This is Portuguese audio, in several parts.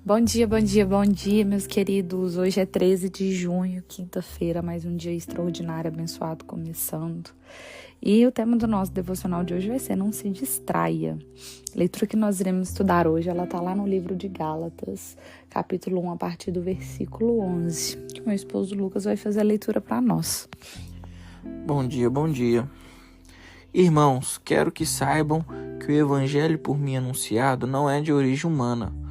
Bom dia, bom dia, bom dia, meus queridos. Hoje é 13 de junho, quinta-feira, mais um dia extraordinário, abençoado, começando. E o tema do nosso devocional de hoje vai ser Não se distraia. A leitura que nós iremos estudar hoje, ela está lá no livro de Gálatas, capítulo 1, a partir do versículo 11, que meu esposo Lucas vai fazer a leitura para nós. Bom dia, bom dia. Irmãos, quero que saibam que o evangelho por mim anunciado não é de origem humana.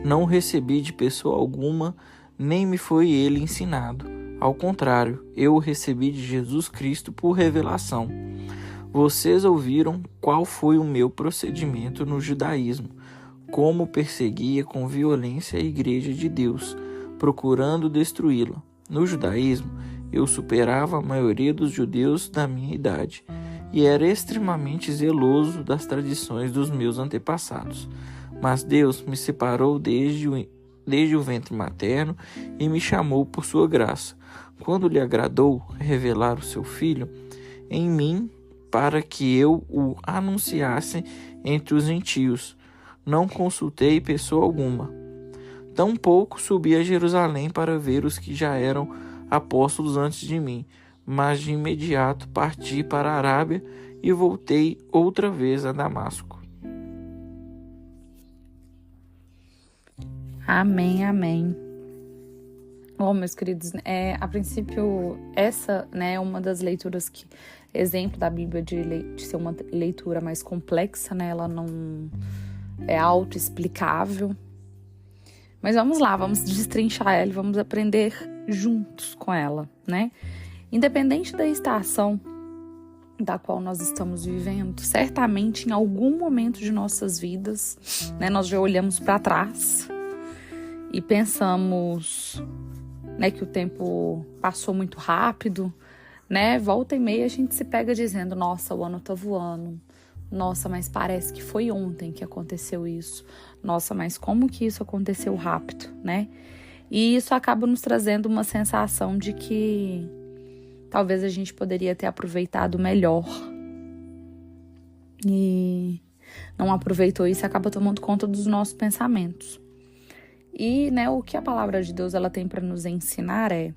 Não o recebi de pessoa alguma, nem me foi ele ensinado. Ao contrário, eu o recebi de Jesus Cristo por revelação. Vocês ouviram qual foi o meu procedimento no judaísmo, como perseguia com violência a igreja de Deus, procurando destruí-la. No judaísmo, eu superava a maioria dos judeus da minha idade e era extremamente zeloso das tradições dos meus antepassados. Mas Deus me separou desde o ventre materno e me chamou por sua graça, quando lhe agradou revelar o seu Filho em mim para que eu o anunciasse entre os gentios. Não consultei pessoa alguma. Tampouco subi a Jerusalém para ver os que já eram apóstolos antes de mim, mas de imediato parti para a Arábia e voltei outra vez a Damasco. Amém, amém. Bom, meus queridos, a princípio, essa é uma das leituras que, exemplo da Bíblia de ser uma leitura mais complexa, ela não é autoexplicável. Mas vamos lá, vamos destrinchar ela e vamos aprender juntos com ela, Independente da estação da qual nós estamos vivendo, certamente em algum momento de nossas vidas, nós já olhamos para trás e pensamos, que o tempo passou muito rápido, Volta e meia a gente se pega dizendo, nossa, o ano tá voando. Nossa, mas parece que foi ontem que aconteceu isso. Nossa, mas como que isso aconteceu rápido, E isso acaba nos trazendo uma sensação de que talvez a gente poderia ter aproveitado melhor. E não aproveitou isso e acaba tomando conta dos nossos pensamentos. E, o que a palavra de Deus ela tem para nos ensinar é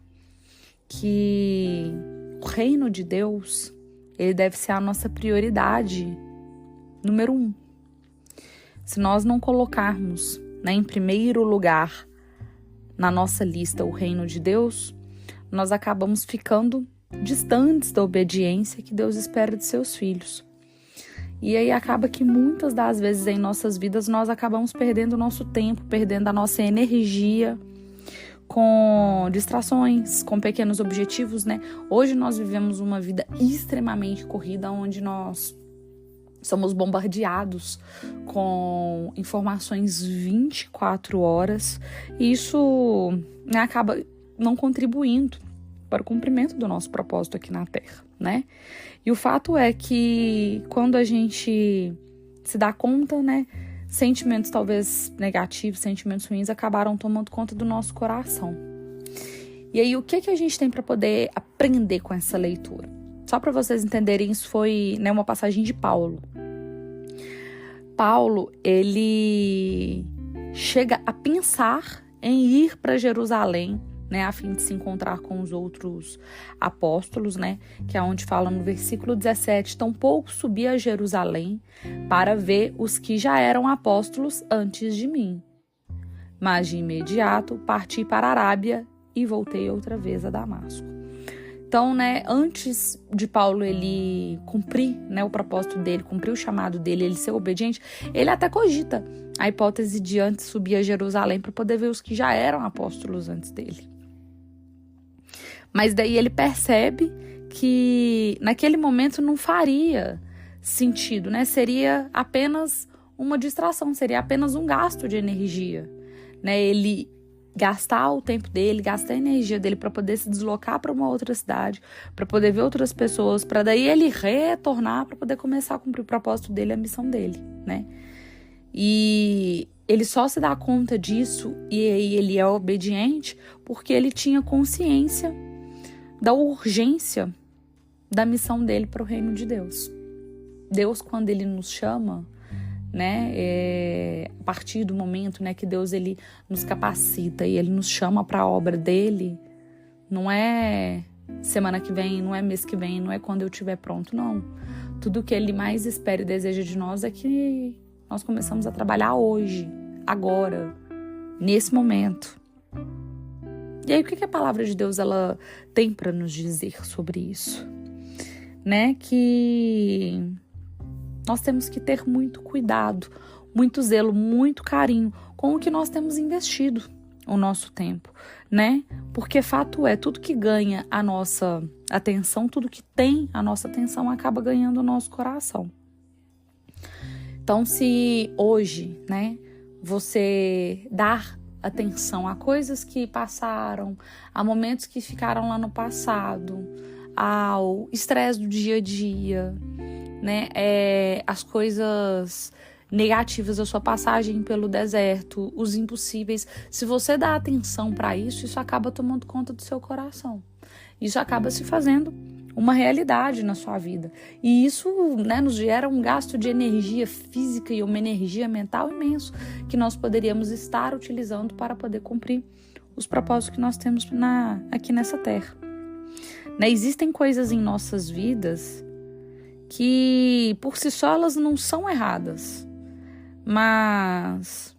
que o reino de Deus, ele deve ser a nossa prioridade número 1. Se nós não colocarmos, em primeiro lugar na nossa lista o reino de Deus, nós acabamos ficando distantes da obediência que Deus espera de seus filhos. E aí acaba que muitas das vezes em nossas vidas nós acabamos perdendo o nosso tempo, perdendo a nossa energia com distrações, com pequenos objetivos, Hoje nós vivemos uma vida extremamente corrida, onde nós somos bombardeados com informações 24 horas e isso acaba não contribuindo para o cumprimento do nosso propósito aqui na Terra, E o fato é que quando a gente se dá conta, sentimentos talvez negativos, sentimentos ruins acabaram tomando conta do nosso coração. E aí o que a gente tem para poder aprender com essa leitura? Só para vocês entenderem, isso foi uma passagem de Paulo. Paulo, ele chega a pensar em ir para Jerusalém, a fim de se encontrar com os outros apóstolos, que é onde fala no versículo 17, tampouco subi a Jerusalém para ver os que já eram apóstolos antes de mim, mas de imediato parti para a Arábia e voltei outra vez a Damasco. Então, antes de Paulo ele cumprir, o propósito dele, cumprir o chamado dele, ele ser obediente, ele até cogita a hipótese de antes subir a Jerusalém para poder ver os que já eram apóstolos antes dele. Mas daí ele percebe que naquele momento não faria sentido, Seria apenas uma distração, seria apenas um gasto de energia, Ele gastar o tempo dele, gastar a energia dele para poder se deslocar para uma outra cidade, para poder ver outras pessoas, para daí ele retornar para poder começar a cumprir o propósito dele, a missão dele, E ele só se dá conta disso e aí ele é obediente porque ele tinha consciência da urgência da missão dele para o reino de Deus. Deus, quando ele nos chama, a partir do momento, né, que Deus ele nos capacita e ele nos chama para a obra dele, não é semana que vem, não é mês que vem, não é quando eu estiver pronto, não. Tudo que ele mais espera e deseja de nós é que nós começamos a trabalhar hoje, agora, nesse momento. E aí, o que a palavra de Deus ela tem para nos dizer sobre isso? Né? Que nós temos que ter muito cuidado, muito zelo, muito carinho com o que nós temos investido o nosso tempo, né? Porque fato é, tudo que ganha a nossa atenção, tudo que tem a nossa atenção acaba ganhando o nosso coração. Então, se hoje, né, você dar atenção a coisas que passaram, a momentos que ficaram lá no passado, ao estresse do dia a dia, né, as coisas negativas da sua passagem pelo deserto, os impossíveis. Se você dá atenção para isso, isso acaba tomando conta do seu coração. Isso acaba se fazendo uma realidade na sua vida. E isso, né, nos gera um gasto de energia física e uma energia mental imenso que nós poderíamos estar utilizando para poder cumprir os propósitos que nós temos aqui nessa terra. Né, existem coisas em nossas vidas que, por si só, elas não são erradas, mas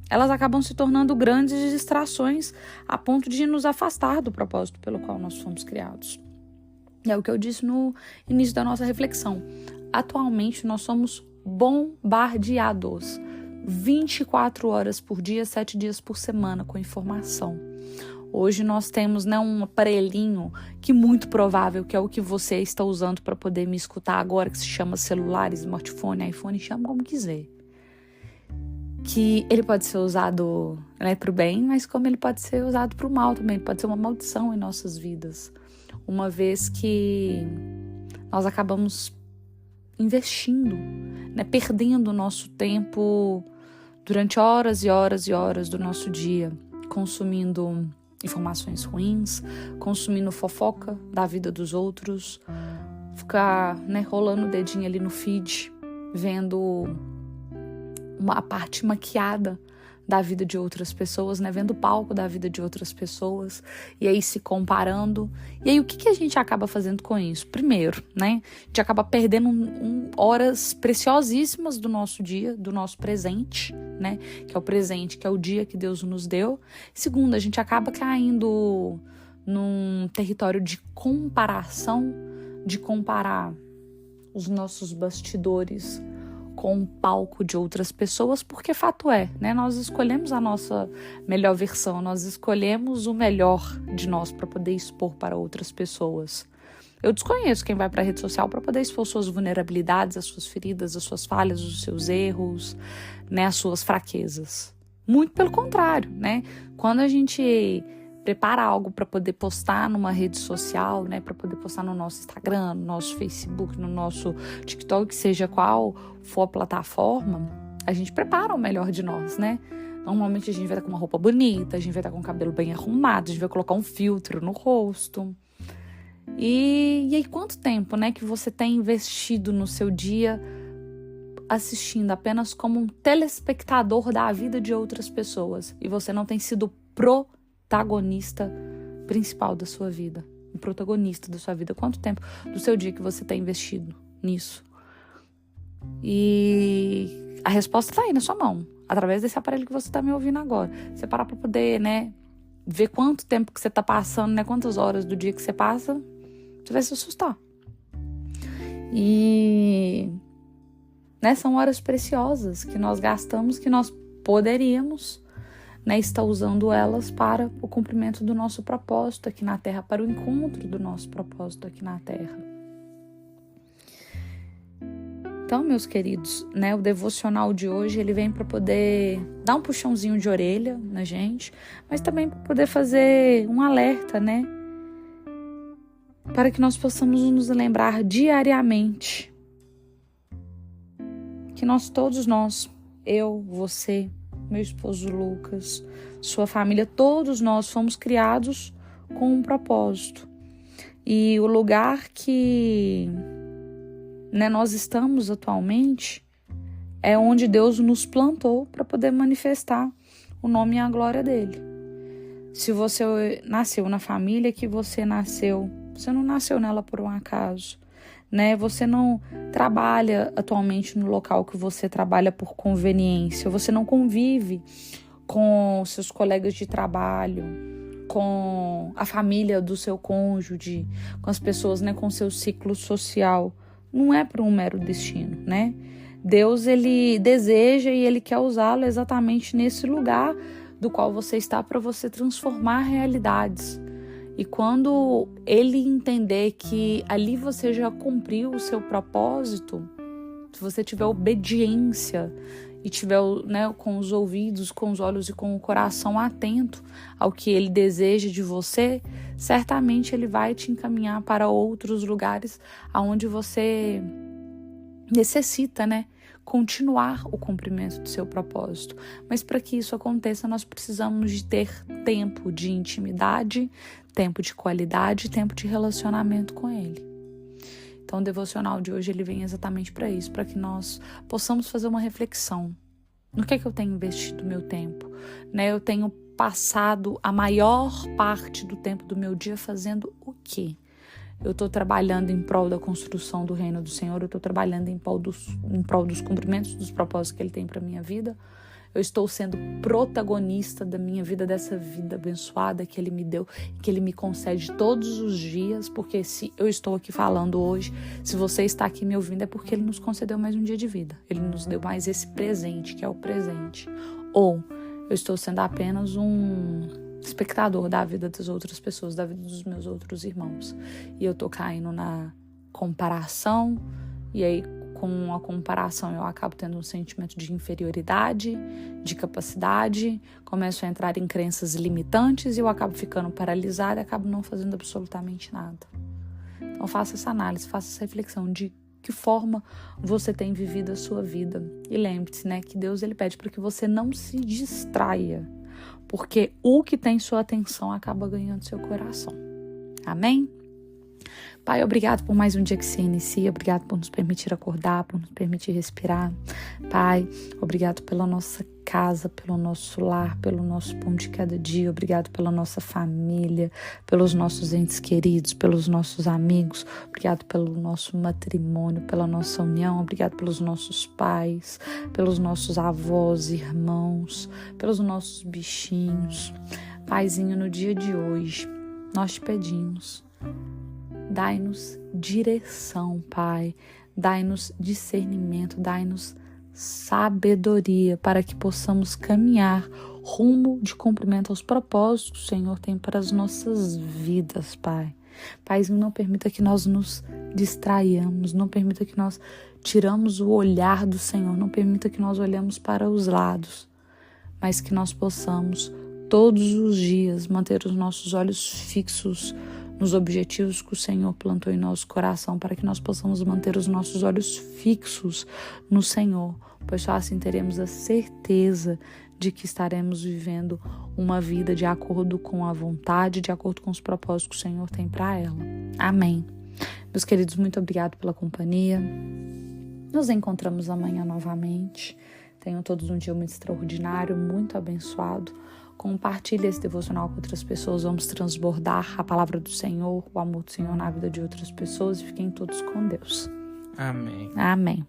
elas acabam se tornando grandes distrações a ponto de nos afastar do propósito pelo qual nós fomos criados. É o que eu disse no início da nossa reflexão. Atualmente nós somos bombardeados 24 horas por dia, 7 dias por semana com informação. Hoje nós temos, né, um aparelhinho que muito provável que é o que você está usando para poder me escutar agora, que se chama celular, smartphone, iPhone, chama como quiser. Que ele pode ser usado, né, para o bem, mas como ele pode ser usado para o mal também. Ele pode ser uma maldição em nossas vidas. Uma vez que nós acabamos investindo, né, perdendo o nosso tempo durante horas e horas e horas do nosso dia, consumindo informações ruins, consumindo fofoca da vida dos outros, ficar, né, rolando o dedinho ali no feed, vendo a parte maquiada da vida de outras pessoas, né? Vendo o palco da vida de outras pessoas e aí se comparando. E aí o que a gente acaba fazendo com isso? Primeiro, né? A gente acaba perdendo horas preciosíssimas do nosso dia, do nosso presente, né? Que é o presente, que é o dia que Deus nos deu. Segundo, a gente acaba caindo num território de comparação, de comparar os nossos bastidores com o palco de outras pessoas, porque fato é, né? Nós escolhemos a nossa melhor versão, nós escolhemos o melhor de nós para poder expor para outras pessoas. Eu desconheço quem vai para a rede social para poder expor suas vulnerabilidades, as suas feridas, as suas falhas, os seus erros, né? As suas fraquezas. Muito pelo contrário, né? Quando a gente prepara algo para poder postar numa rede social, né, para poder postar no nosso Instagram, no nosso Facebook, no nosso TikTok, seja qual for a plataforma, a gente prepara o melhor de nós, né? Normalmente a gente vai estar com uma roupa bonita, a gente vai estar com o cabelo bem arrumado, a gente vai colocar um filtro no rosto. E aí quanto tempo, né, que você tem investido no seu dia assistindo apenas como um telespectador da vida de outras pessoas e você não tem sido protagonista principal da sua vida, o protagonista da sua vida? Quanto tempo do seu dia que você está investido nisso? E a resposta está aí na sua mão, através desse aparelho que você está me ouvindo agora. Você parar para poder, né, ver quanto tempo que você está passando, né, quantas horas do dia que você passa, você vai se assustar. E, né, são horas preciosas que nós gastamos, que nós poderíamos, né, estar usando elas para o cumprimento do nosso propósito aqui na Terra, para o encontro do nosso propósito aqui na Terra. Então, meus queridos, né, o devocional de hoje ele vem para poder dar um puxãozinho de orelha na gente, mas também para poder fazer um alerta, né, para que nós possamos nos lembrar diariamente que todos nós, eu, você, meu esposo Lucas, sua família, todos nós fomos criados com um propósito. E o lugar que, né, nós estamos atualmente é onde Deus nos plantou para poder manifestar o nome e a glória dele. Se você nasceu na família que você nasceu, você não nasceu nela por um acaso, né? Você não trabalha atualmente no local que você trabalha por conveniência, você não convive com seus colegas de trabalho, com a família do seu cônjuge, com as pessoas, né, com seu ciclo social. Não é por um mero destino, né? Deus, ele deseja e ele quer usá-lo exatamente nesse lugar do qual você está para você transformar realidades. E quando ele entender que ali você já cumpriu o seu propósito, se você tiver obediência e tiver, né, com os ouvidos, com os olhos e com o coração atento ao que ele deseja de você, certamente ele vai te encaminhar para outros lugares onde você necessita, né, continuar o cumprimento do seu propósito. Mas para que isso aconteça, nós precisamos de ter tempo de intimidade, tempo de qualidade, tempo de relacionamento com ele. Então, o devocional de hoje ele vem exatamente para isso, para que nós possamos fazer uma reflexão. No que é que eu tenho investido meu tempo? Né? Eu tenho passado a maior parte do tempo do meu dia fazendo o quê? Eu estou trabalhando em prol da construção do reino do Senhor, eu estou trabalhando em prol dos cumprimentos dos propósitos que Ele tem para a minha vida. Eu estou sendo protagonista da minha vida, dessa vida abençoada que Ele me deu, que Ele me concede todos os dias, porque se eu estou aqui falando hoje, se você está aqui me ouvindo, é porque Ele nos concedeu mais um dia de vida. Ele nos deu mais esse presente, que é o presente. Ou eu estou sendo apenas um espectador da vida das outras pessoas, da vida dos meus outros irmãos. E eu tô caindo na comparação, e aí com a comparação eu acabo tendo um sentimento de inferioridade, de capacidade, começo a entrar em crenças limitantes e eu acabo ficando paralisada e acabo não fazendo absolutamente nada. Então faça essa análise, faça essa reflexão de que forma você tem vivido a sua vida. E lembre-se, né, que Deus ele pede para que você não se distraia, porque o que tem sua atenção acaba ganhando seu coração. Amém? Pai, obrigado por mais um dia que se inicia, obrigado por nos permitir acordar, por nos permitir respirar. Pai, obrigado pela nossa casa, pelo nosso lar, pelo nosso pão de cada dia, obrigado pela nossa família, pelos nossos entes queridos, pelos nossos amigos, obrigado pelo nosso matrimônio, pela nossa união, obrigado pelos nossos pais, pelos nossos avós, irmãos, pelos nossos bichinhos. Paizinho, no dia de hoje, nós te pedimos, dai-nos direção, Pai, dai-nos discernimento, dai-nos sabedoria para que possamos caminhar rumo de cumprimento aos propósitos que o Senhor tem para as nossas vidas, Pai. Paizinho, não permita que nós nos distraiamos, não permita que nós tiramos o olhar do Senhor, não permita que nós olhemos para os lados, mas que nós possamos todos os dias manter os nossos olhos fixos nos objetivos que o Senhor plantou em nosso coração, para que nós possamos manter os nossos olhos fixos no Senhor, pois só assim teremos a certeza de que estaremos vivendo uma vida de acordo com a vontade, de acordo com os propósitos que o Senhor tem para ela. Amém. Meus queridos, muito obrigado pela companhia. Nos encontramos amanhã novamente. Tenham todos um dia muito extraordinário, muito abençoado. Compartilhe esse devocional com outras pessoas. Vamos transbordar a palavra do Senhor, o amor do Senhor na vida de outras pessoas. E fiquem todos com Deus. Amém. Amém.